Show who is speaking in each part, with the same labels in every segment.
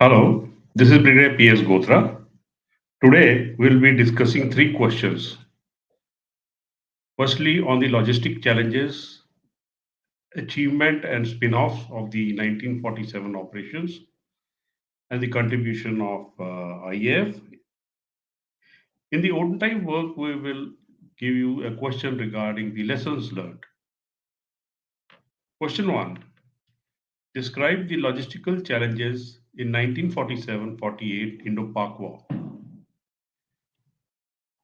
Speaker 1: Hello, this is Brigadier P.S. Gotra. Today, we'll be discussing three questions. Firstly, on the logistic challenges, achievement, and spin offs of the 1947 operations and the contribution of IAF. In the old time work, we will give you a question regarding the lessons learned. Question 1. Describe the logistical challenges in 1947-48 Indo-Pak War.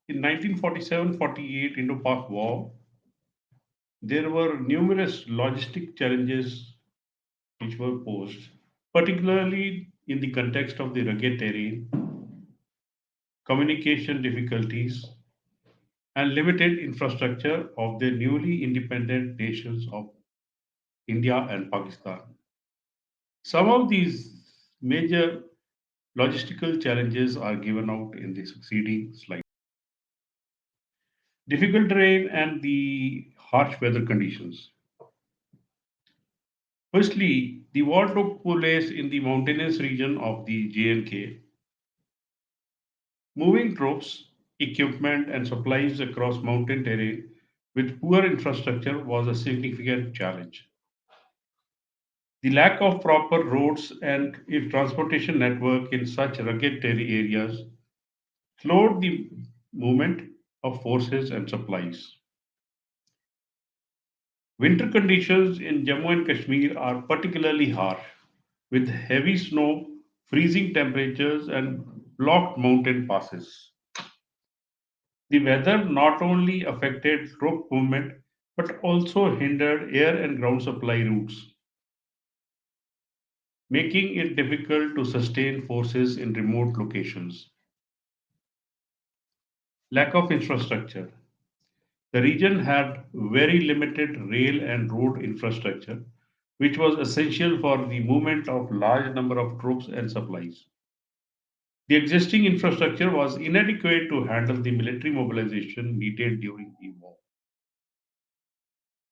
Speaker 1: In 1947-48 Indo-Pak War, there were numerous logistic challenges which were posed, particularly in the context of the rugged terrain, communication difficulties, and limited infrastructure of the newly independent nations of India and Pakistan. Some of these major logistical challenges are given out in the succeeding slide. Difficult terrain and the harsh weather conditions. Firstly, the war took place in the mountainous region of the J&K. Moving troops, equipment, and supplies across mountain terrain with poor infrastructure was a significant challenge. The lack of proper roads and a transportation network in such rugged terrain areas slowed the movement of forces and supplies. Winter conditions in Jammu and Kashmir are particularly harsh, with heavy snow, freezing temperatures, and blocked mountain passes. The weather not only affected troop movement but also hindered air and ground supply routes, making it difficult to sustain forces in remote locations. Lack of infrastructure. The region had very limited rail and road infrastructure, which was essential for the movement of large number of troops and supplies. The existing infrastructure was inadequate to handle the military mobilization needed during the war.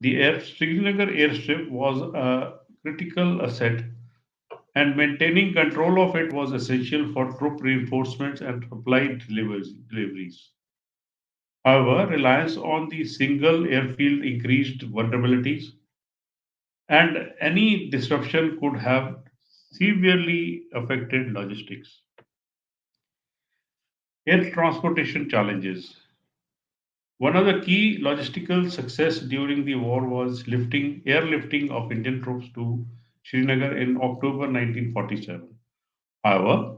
Speaker 1: The Srinagar airstrip was a critical asset, and maintaining control of it was essential for troop reinforcements and supply deliveries. However, reliance on the single airfield increased vulnerabilities, and any disruption could have severely affected logistics. Air transportation challenges. One of the key logistical success during the war was airlifting of Indian troops to Srinagar in October 1947. However,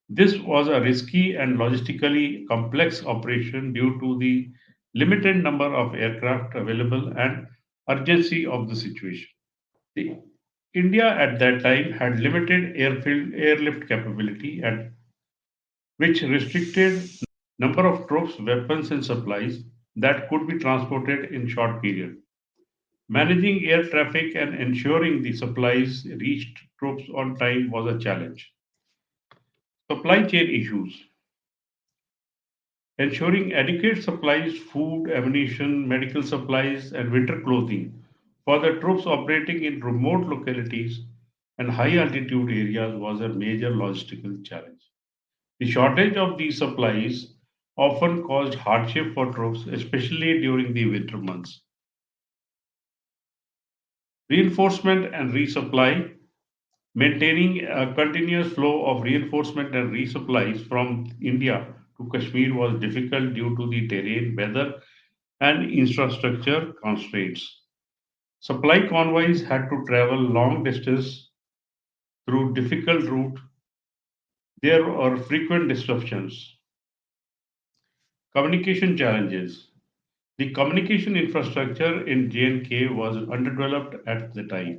Speaker 1: this was a risky and logistically complex operation due to the limited number of aircraft available and urgency of the situation. The, India at that time had limited airlift capability, and which restricted number of troops, weapons, and supplies that could be transported in short period. Managing air traffic and ensuring the supplies reached troops on time was a challenge. Supply chain issues. Ensuring adequate supplies, food, ammunition, medical supplies, and winter clothing for the troops operating in remote localities and high altitude areas was a major logistical challenge. The shortage of these supplies often caused hardship for troops, especially during the winter months. Reinforcement and resupply. Maintaining a continuous flow of reinforcement and resupplies from India to Kashmir was difficult due to the terrain, weather, and infrastructure constraints. Supply convoys had to travel long distance through difficult route. There were frequent disruptions. Communication challenges. The communication infrastructure in J&K was underdeveloped at the time,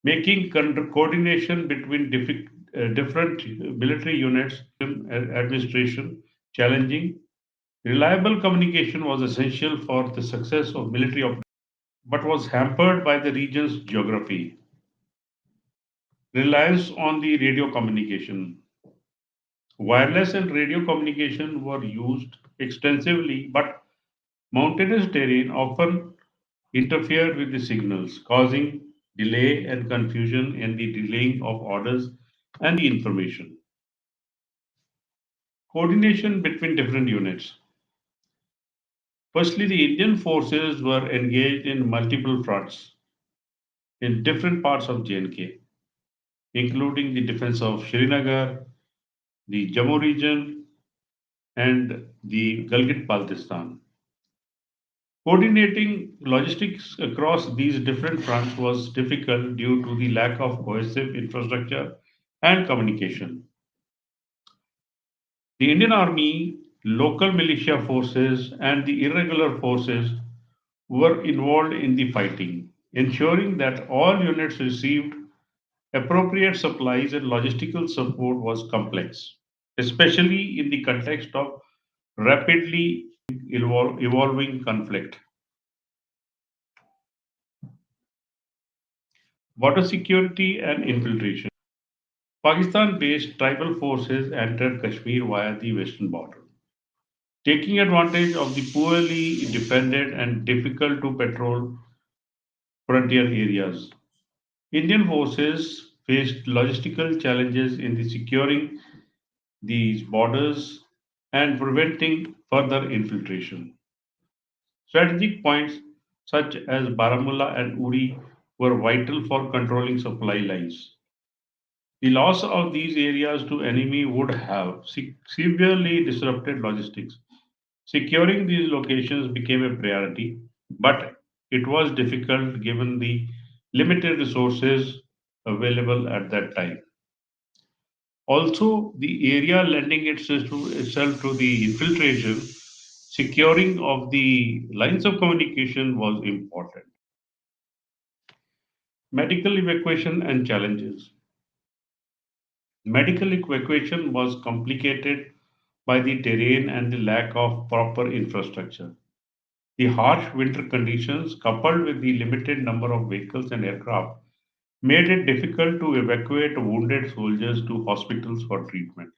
Speaker 1: making coordination between different military units and administration challenging. Reliable communication was essential for the success of military operations, but was hampered by the region's geography. Reliance on the radio communication. Wireless and radio communication were used extensively, but mountainous terrain often interfered with the signals, causing delay and confusion in the delaying of orders and the information. Coordination between different units. Firstly, the Indian forces were engaged in multiple fronts in different parts of J&K, including the defense of Srinagar, the Jammu region, and the Gilgit-Baltistan. Coordinating logistics across these different fronts was difficult due to the lack of cohesive infrastructure and communication. The Indian Army, local militia forces, and the irregular forces were involved in the fighting, ensuring that all units received appropriate supplies and logistical support was complex, especially in the context of rapidly evolving conflict. Border security and infiltration. Pakistan based tribal forces entered Kashmir via the western border, taking advantage of the poorly defended and difficult to patrol frontier areas. Indian forces faced logistical challenges in the securing these borders and preventing further infiltration. Strategic points such as Baramulla and Uri were vital for controlling supply lines. The loss of these areas to enemy would have severely disrupted logistics. Securing these locations became a priority, but it was difficult given the limited resources available at that time. Also, the area lending itself to the infiltration, securing of the lines of communication was important. Medical evacuation and challenges. Medical evacuation was complicated by the terrain and the lack of proper infrastructure. The harsh winter conditions, coupled with the limited number of vehicles and aircraft, made it difficult to evacuate wounded soldiers to hospitals for treatment.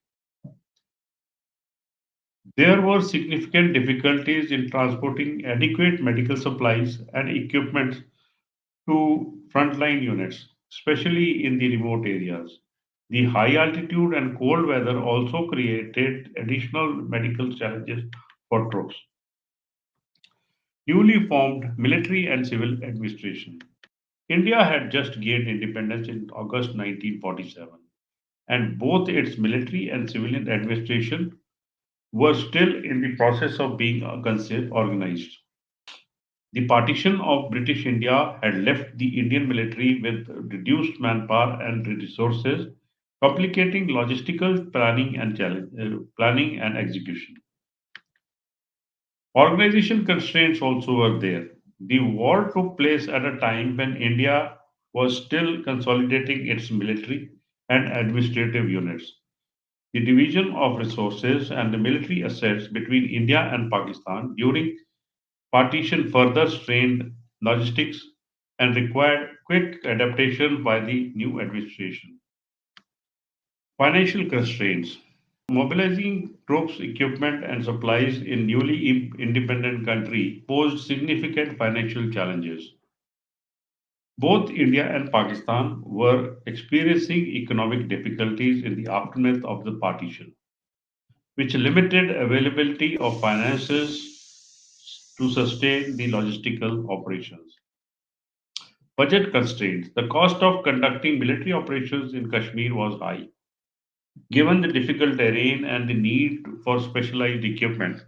Speaker 1: There were significant difficulties in transporting adequate medical supplies and equipment to frontline units, especially in the remote areas. The high altitude and cold weather also created additional medical challenges for troops. Newly formed military and civil administration. India had just gained independence in August 1947, and both its military and civilian administration were still in the process of being organized. The partition of British India had left the Indian military with reduced manpower and resources, complicating logistical planning and execution. Organization constraints also were there. The war took place at a time when India was still consolidating its military and administrative units. The division of resources and the military assets between India and Pakistan during partition further strained logistics and required quick adaptation by the new administration. Financial constraints. Mobilizing troops, equipment, and supplies in newly independent country posed significant financial challenges. Both India and Pakistan were experiencing economic difficulties in the aftermath of the partition, which limited availability of finances to sustain the logistical operations. Budget constraints. The cost of conducting military operations in Kashmir was high. Given the difficult terrain and the need for specialized equipment,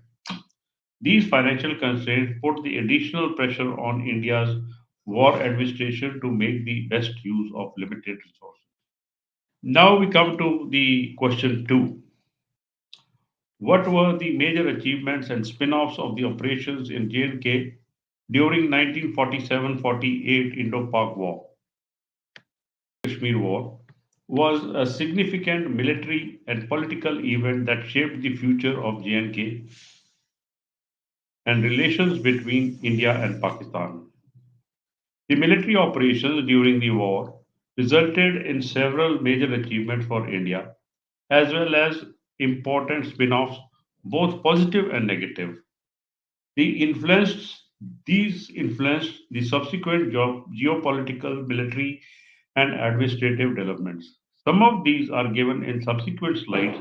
Speaker 1: these financial constraints put the additional pressure on India's war administration to make the best use of limited resources. Now we come to the question two. What were the major achievements and spin offs of the operations in J&K during 1947-48 Indo-Pak War? Kashmir War was a significant military and political event that shaped the future of J&K and relations between India and Pakistan. The military operations during the war resulted in several major achievements for India, as well as important spin offs, both positive and negative. The influenced, these influenced the subsequent geopolitical, military, and administrative developments. Some of these are given in subsequent slides.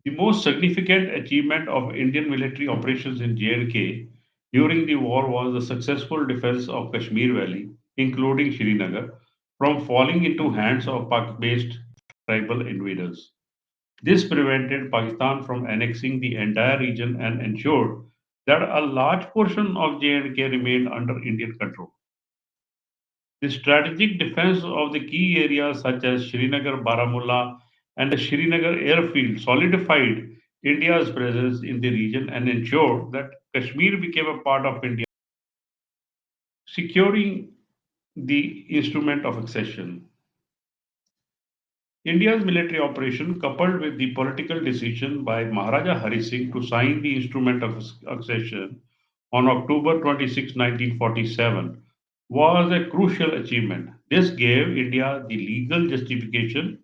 Speaker 1: The most significant achievement of Indian military operations in J&K during the war was the successful defense of Kashmir Valley, including Srinagar, from falling into hands of Pak-based tribal invaders. This prevented Pakistan from annexing the entire region and ensured that a large portion of J&K remained under Indian control. The strategic defense of the key areas such as Srinagar, Baramulla, and the Srinagar airfield solidified India's presence in the region and ensured that Kashmir became a part of India, securing the instrument of accession. India's military operation, coupled with the political decision by Maharaja Hari Singh to sign the instrument of accession on October 26, 1947, was a crucial achievement. This gave India the legal justification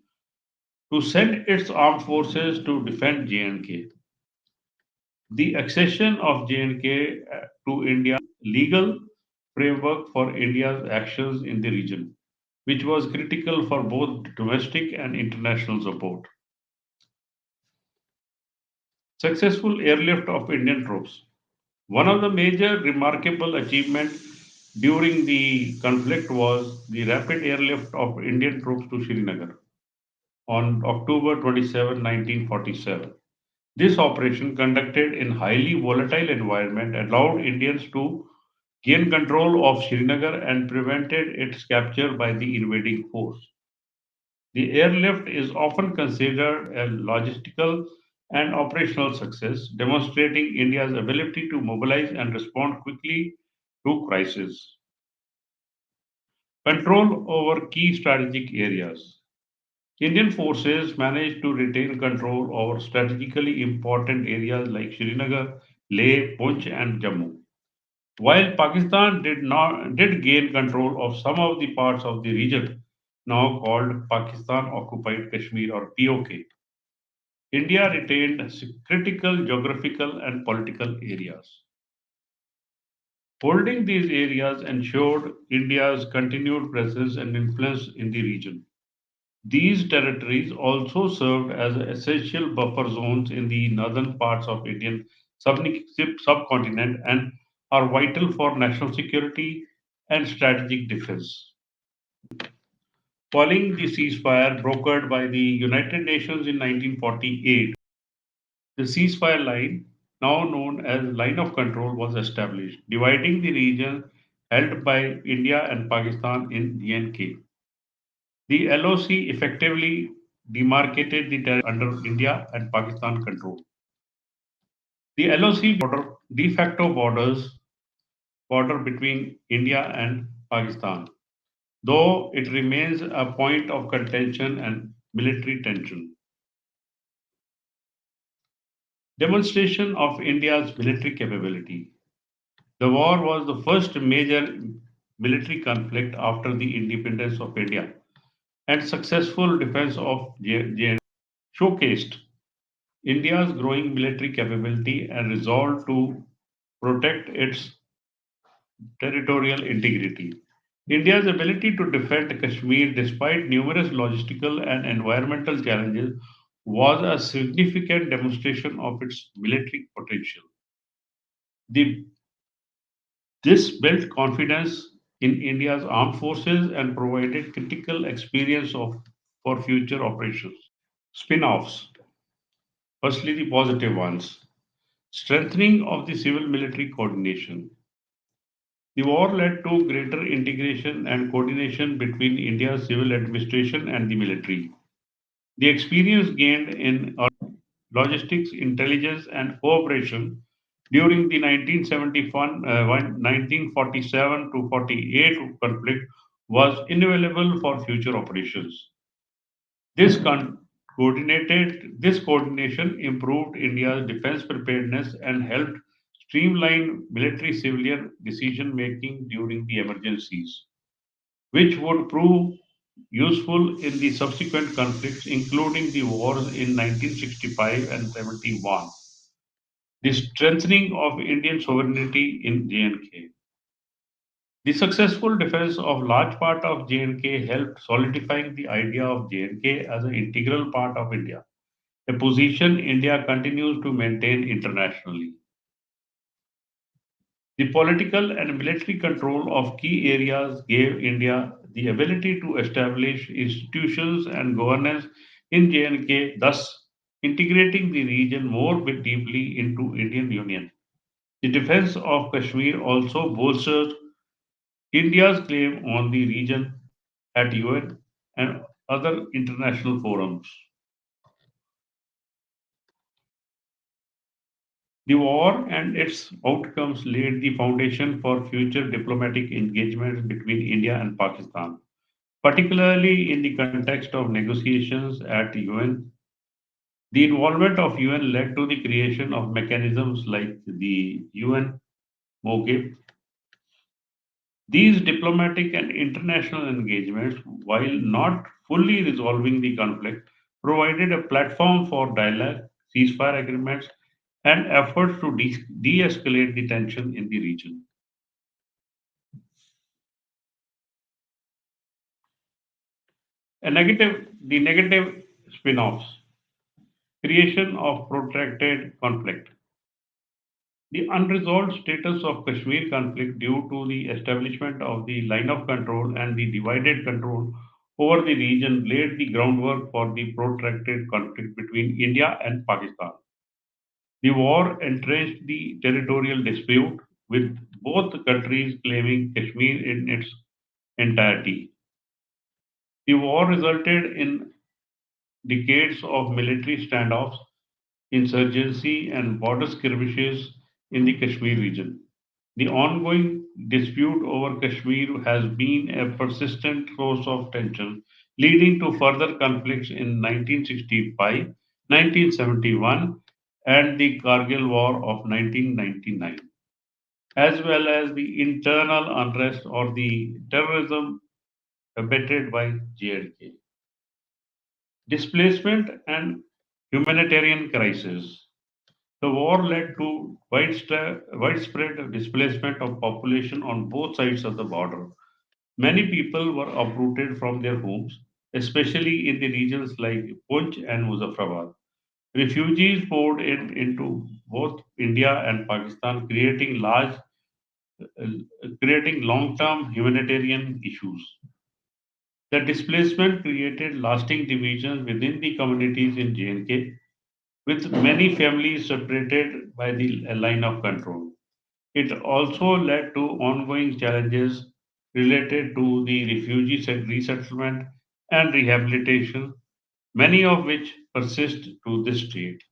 Speaker 1: to send its armed forces to defend J&K. The accession of J&K to India legal framework for India's actions in the region, which was critical for both domestic and international support. Successful airlift of Indian troops. One of the major remarkable achievements during the conflict was the rapid airlift of Indian troops to Srinagar on October 27, 1947. This operation, conducted in highly volatile environment, allowed Indians to gain control of Srinagar and prevented its capture by the invading force. The airlift is often considered a logistical and operational success, demonstrating India's ability to mobilize and respond quickly to crises. Control over key strategic areas. Indian forces managed to retain control over strategically important areas like Srinagar, Leh, Punch, and Jammu. While Pakistan did gain control of some of the parts of the region now called Pakistan Occupied Kashmir or POK, India retained critical geographical and political areas. Holding these areas ensured India's continued presence and influence in the region. These territories also served as essential buffer zones in the northern parts of Indian subcontinent and are vital for national security and strategic defense. Following the ceasefire brokered by the United Nations in 1948, the ceasefire line, now known as Line of Control, was established, dividing the region held by India and Pakistan in J&K. The LOC effectively demarcated the territory under India and Pakistan control. The LOC de facto border between India and Pakistan, though it remains a point of contention and military tension. Demonstration of India's military capability. The war was the first major military conflict after the independence of India, and successful defense of JNK showcased India's growing military capability and resolve to protect its territorial integrity. India's ability to defend Kashmir despite numerous logistical and environmental challenges was a significant demonstration of its military potential. The, this built confidence in India's armed forces and provided critical experience for future operations. Spin offs, firstly, the positive ones. Strengthening of the civil military coordination. The war led to greater integration and coordination between India's civil administration and the military. The experience gained in logistics, intelligence, and cooperation during the 1947 to 48 conflict was invaluable for future operations. This coordination improved India's defense preparedness and helped streamline military civilian decision making during the emergencies, which would prove useful in the subsequent conflicts, including the wars in 1965 and 71. The strengthening of Indian sovereignty in J&K. The successful defense of large part of J&K helped solidifying the idea of J&K as an integral part of India, a position India continues to maintain internationally. The political and military control of key areas gave India the ability to establish institutions and governance in J&K, thus integrating the region more deeply into Indian Union. The defense of Kashmir also bolstered India's claim on the region at UN and other international forums. The war and its outcomes laid the foundation for future diplomatic engagements between India and Pakistan, particularly in the context of negotiations at UN. The involvement of UN led to the creation of mechanisms like the UN MOGIP. These diplomatic and international engagements, while not fully resolving the conflict, provided a platform for dialogue, ceasefire agreements, and efforts to de escalate the tension in the region. The negative spin offs, creation of protracted conflict. The unresolved status of Kashmir conflict due to the establishment of the line of control and the divided control over the region laid the groundwork for the protracted conflict between India and Pakistan. The war entrenched the territorial dispute, with both countries claiming Kashmir in its entirety. The war resulted in decades of military standoffs, insurgency, and border skirmishes in the Kashmir region. The ongoing dispute over Kashmir has been a persistent source of tension, leading to further conflicts in 1965, 1971, and the Kargil War of 1999, as well as the internal unrest or the terrorism abetted by JLK. Displacement and humanitarian crisis. The war led to widespread displacement of population on both sides of the border. Many people were uprooted from their homes, especially in the regions like Punch and Muzaffarabad. Refugees poured into both India and Pakistan, creating long-term humanitarian issues. The displacement created lasting divisions within the communities in J&K, with many families separated by the line of control. It also led to ongoing challenges related to the refugee resettlement and rehabilitation, many of which persist to this date.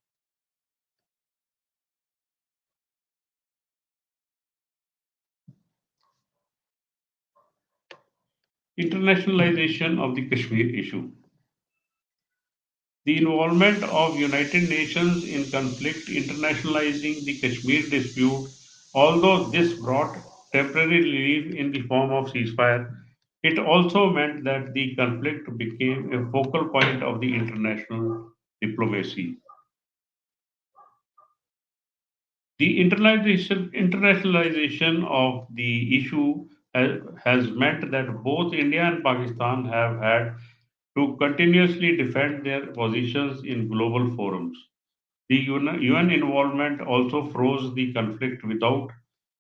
Speaker 1: Internationalization of the Kashmir issue. The involvement of United Nations in conflict internationalizing the Kashmir dispute, although this brought temporary relief in the form of ceasefire, it also meant that the conflict became a focal point of the international diplomacy. The internationalization of the issue has meant that both India and Pakistan have had to continuously defend their positions in global forums. The UN involvement also froze the conflict without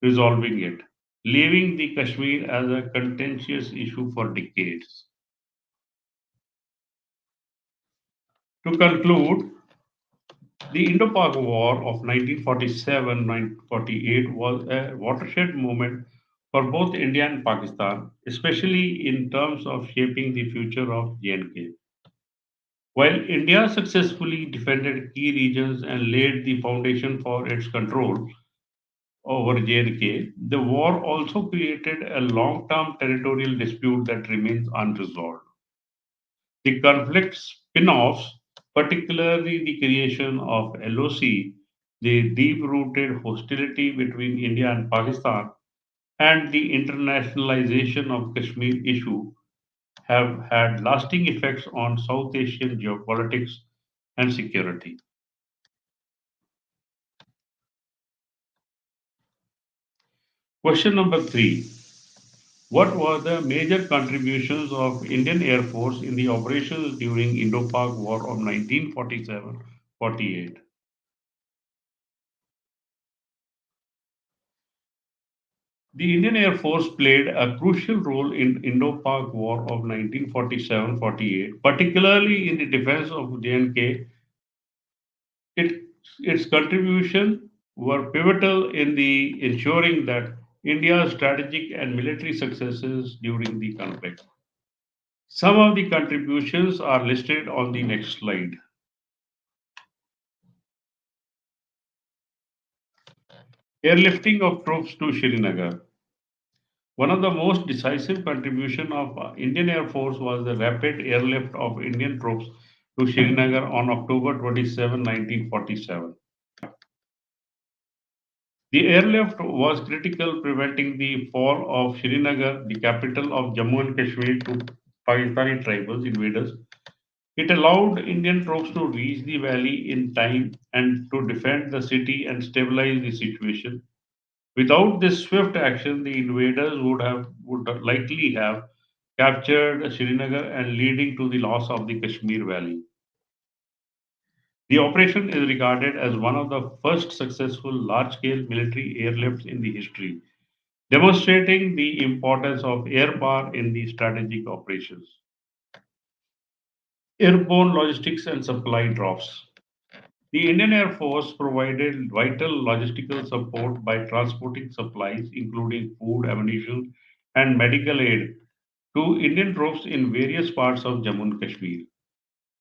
Speaker 1: resolving it, leaving the Kashmir as a contentious issue for decades. To conclude, the Indo-Pak War of 1947-1948 was a watershed moment for both India and Pakistan, especially in terms of shaping the future of J&K. While India successfully defended key regions and laid the foundation for its control over J&K, the war also created a long-term territorial dispute that remains unresolved. The conflict spin-offs, particularly the creation of LOC, the deep-rooted hostility between India and Pakistan, and the internationalization of Kashmir issue, have had lasting effects on South Asian geopolitics and security. Question number three. What were the major contributions of Indian Air Force in the operations during Indo-Pak War of 1947-48? The Indian Air Force played a crucial role in Indo-Pak War of 1947-48, particularly in the defense of J&K. It, its contribution were pivotal in the ensuring that India's strategic and military successes during the conflict. Some of the contributions are listed on the next slide. Airlifting of troops to Srinagar. One of the most decisive contribution of Indian Air Force was the rapid airlift of Indian troops to Srinagar on October 27, 1947. The airlift was critical, preventing the fall of Srinagar, the capital of Jammu and Kashmir, to Pakistani tribal invaders. It allowed Indian troops to reach the valley in time and to defend the city and stabilize the situation. Without this swift action, the invaders would likely have captured Srinagar and leading to the loss of the Kashmir Valley. The operation is regarded as one of the first successful large-scale military airlifts in the history, demonstrating the importance of air power in the strategic operations. Airborne logistics and supply drops. The Indian Air Force provided vital logistical support by transporting supplies, including food, ammunition, and medical aid, to Indian troops in various parts of Jammu and Kashmir.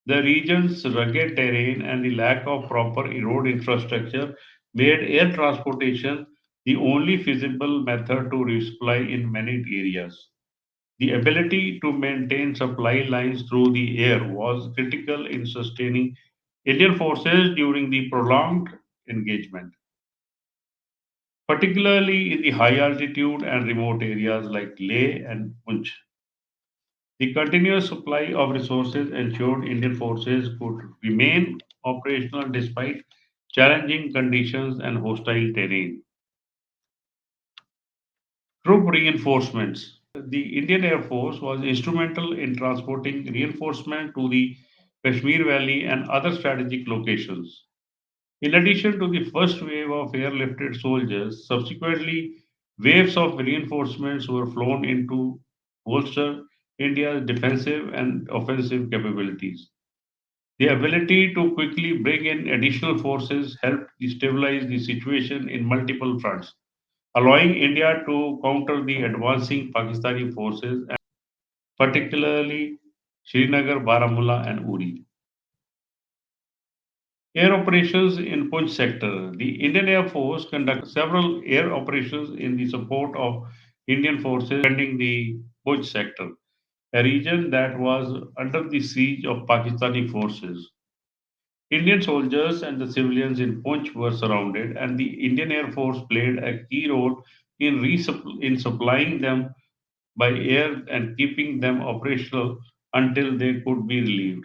Speaker 1: The region's rugged terrain and the lack of proper road infrastructure made air transportation the only feasible method to resupply in many areas. The ability to maintain supply lines through the air was critical in sustaining Indian forces during the prolonged engagement, particularly in the high altitude and remote areas like Leh and Punch. The continuous supply of resources ensured Indian forces could remain operational despite challenging conditions and hostile terrain. Troop reinforcements. The Indian Air Force was instrumental in transporting reinforcement to the Kashmir Valley and other strategic locations. In addition to the first wave of airlifted soldiers, subsequently, waves of reinforcements were flown in to bolster India's defensive and offensive capabilities. The ability to quickly bring in additional forces helped stabilize the situation in multiple fronts, allowing India to counter the advancing Pakistani forces, particularly Srinagar, Baramulla, and Uri. Air operations in Punch sector. The Indian Air Force conducted several air operations in the support of Indian forces defending the Punch sector, a region that was under the siege of Pakistani forces. Indian soldiers and the civilians in Punch were surrounded, and the Indian Air Force played a key role in supplying them by air and keeping them operational until they could be relieved.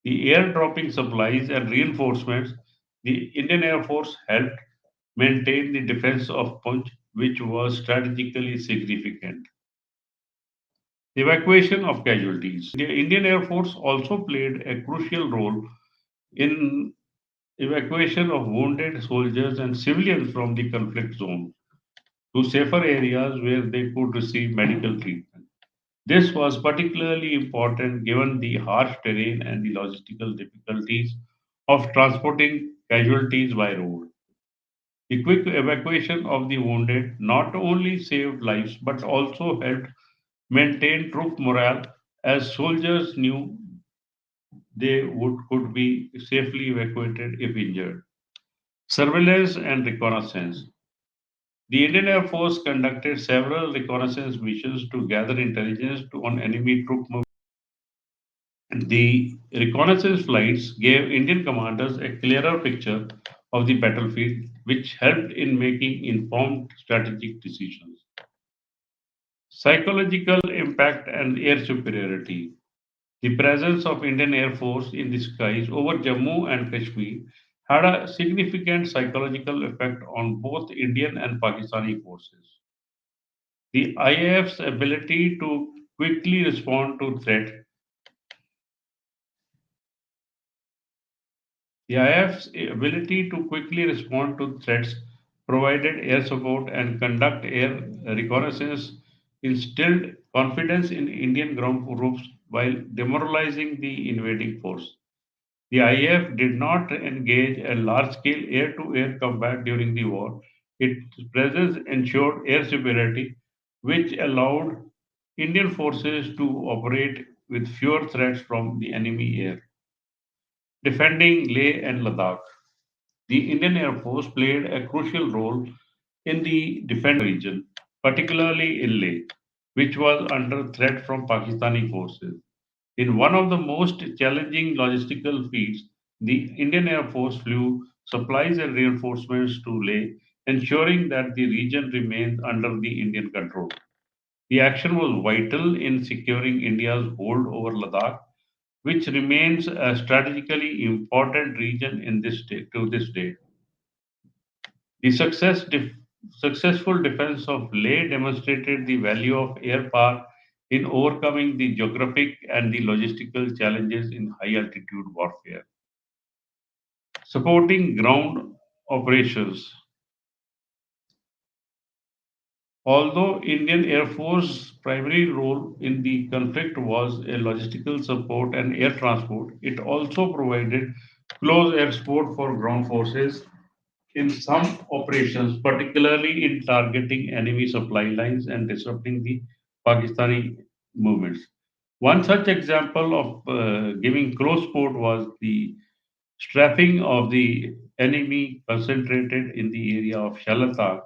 Speaker 1: The air dropping supplies and reinforcements, the Indian Air Force helped maintain the defense of Punch, which was strategically significant. Evacuation of casualties. The Indian Air Force also played a crucial role in evacuation of wounded soldiers and civilians from the conflict zone to safer areas where they could receive medical treatment. This was particularly important given the harsh terrain and the logistical difficulties of transporting casualties by road. The quick evacuation of the wounded not only saved lives but also helped maintain troop morale as soldiers knew they could be safely evacuated if injured. Surveillance and reconnaissance. The Indian Air Force conducted several reconnaissance missions to gather intelligence on enemy troop movements. The reconnaissance flights gave Indian commanders a clearer picture of the battlefield, which helped in making informed strategic decisions. Psychological impact and air superiority. The presence of Indian Air Force in the skies over Jammu and Kashmir had a significant psychological effect on both Indian and Pakistani forces. The IAF's ability to quickly respond to threat The IF's ability to quickly respond to threats, provided air support, and conduct air reconnaissance instilled confidence in Indian ground troops while demoralizing the invading force. The IAF did not engage a large scale air to air combat during the war. Its presence ensured air superiority, which allowed Indian forces to operate with fewer threats from the enemy air, defending Leh and Ladakh. The Indian Air Force played a crucial role in the defense region, particularly in Leh, which was under threat from Pakistani forces. In one of the most challenging logistical feats, the Indian Air Force flew supplies and reinforcements to Leh, ensuring that the region remained under the Indian control. The action was vital in securing India's hold over Ladakh, which remains a strategically important region in to this day. The successful defense of Leh demonstrated the value of air power in overcoming the geographic and the logistical challenges in high altitude warfare. Supporting ground operations. Although Indian Air Force's primary role in the conflict was a logistical support and air transport, it also provided close air support for ground forces in some operations, particularly in targeting enemy supply lines and disrupting the Pakistani movements. One such example of giving close support was the strafing of the enemy concentrated in the area of Shalata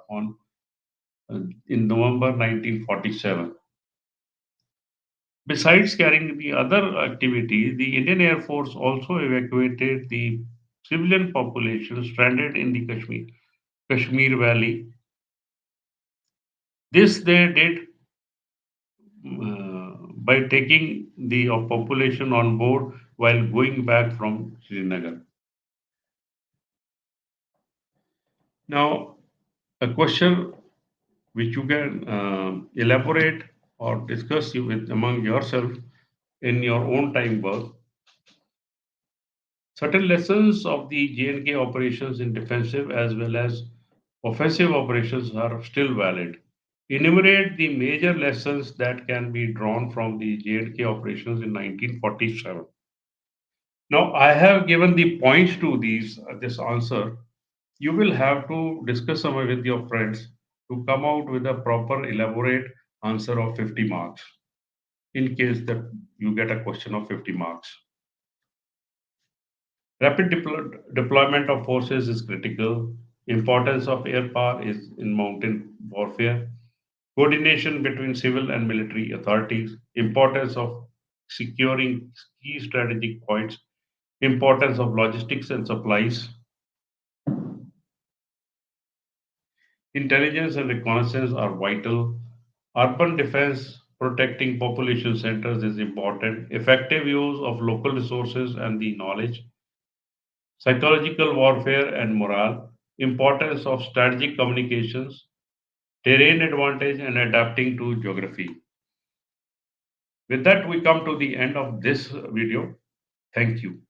Speaker 1: in November 1947. Besides carrying the other activities, the Indian Air Force also evacuated the civilian population stranded in the Kashmir Valley. This they did by taking the population on board while going back from Srinagar. Now, a question which you can elaborate or discuss with among yourself in your own time work. Certain lessons of the J&K operations in defensive as well as offensive operations are still valid. Enumerate the major lessons that can be drawn from the J&K operations in 1947. Now, I have given the points to this answer. You will have to discuss some with your friends to come out with a proper, elaborate answer of 50 marks in case that you get a question of 50 marks. Deployment of forces is critical. Importance of air power is in mountain warfare. Coordination between civil and military authorities. Importance of securing key strategic points. Importance of logistics and supplies. Intelligence and reconnaissance are vital. Urban defense, protecting population centers is important. Effective use of local resources and the knowledge. Psychological warfare and morale. Importance of strategic communications. Terrain advantage and adapting to geography. With that, we come to the end of this video. Thank you.